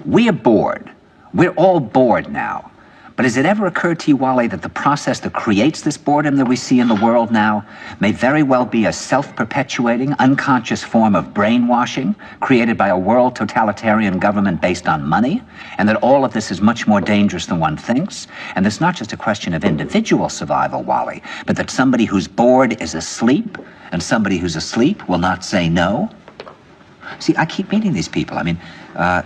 We are bored. We're all bored now. But has it ever occurred to you, Wally, that the process that creates this boredom that we see in the world now may very well be a self-perpetuating, unconscious form of brainwashing created by a world totalitarian government based on money, and that all of this is much more dangerous than one thinks, and it's not just a question of individual survival, Wally, but that somebody who's bored is asleep, and somebody who's asleep will not say no? See, I keep meeting these people. I mean,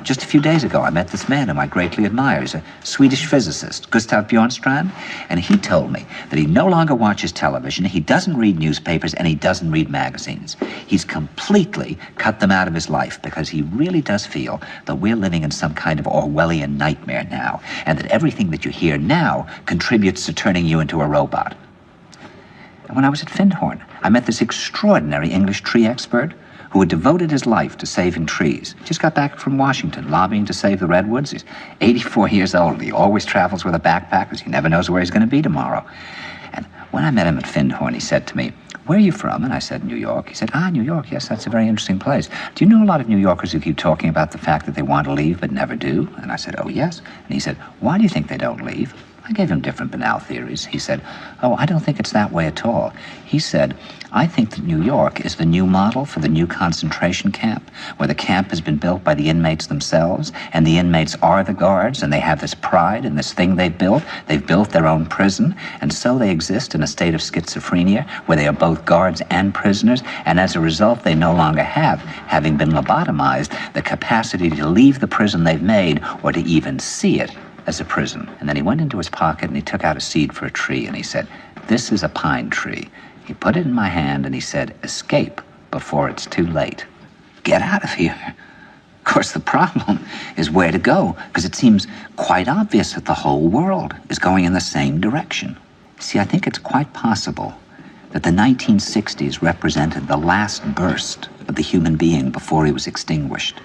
just a few days ago, I met this man whom I greatly admire. He's a Swedish physicist, Gustav Bjornstrand, and he told me that he no longer watches television, he doesn't read newspapers, and he doesn't read magazines. He's completely cut them out of his life because he really does feel that we're living in some kind of Orwellian nightmare now, and that everything that you hear now contributes to turning you into a robot. And when I was at Findhorn, I met this extraordinary English tree expert who had devoted his life to saving trees. Just got back from Washington, lobbying to save the redwoods. He's 84 years old. He always travels with a backpack because he never knows where he's going to be tomorrow. And when I met him at Findhorn, he said to me, "Where are you from?" And I said, "New York." He said, "New York, yes, that's a very interesting place. Do you know a lot of New Yorkers who keep talking about the fact that they want to leave but never do?" And I said, "Oh, yes." And he said, "Why do you think they don't leave?" I gave him different banal theories. He said, "Oh, I don't think it's that way at all." He said, "I think that New York is the new model for the new concentration camp, where the camp has been built by the inmates themselves, and the inmates are the guards, and they have this pride in this thing they've built. They've built their own prison, and so they exist in a state of schizophrenia, where they are both guards and prisoners, and as a result, they no longer have, having been lobotomized, the capacity to leave the prison they've made, or to even see it as a prison." And then he went into his pocket and he took out a seed for a tree and he said, "This is a pine tree." He put it in my hand and he said, "Escape before it's too late. Get out of here." Of course, the problem is where to go, because it seems quite obvious that the whole world is going in the same direction. See, I think it's quite possible that the 1960s represented the last burst of the human being before he was extinguished.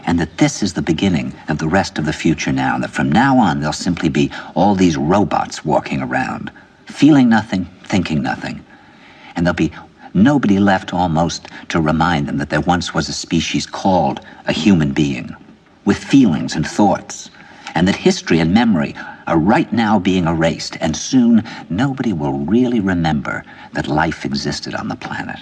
And that this is the beginning of the rest of the future now, and that from now on there'll simply be all these robots walking around, feeling nothing, thinking nothing. And there'll be nobody left almost to remind them that there once was a species called a human being, with feelings and thoughts, and that history and memory are right now being erased, and soon nobody will really remember that life existed on the planet.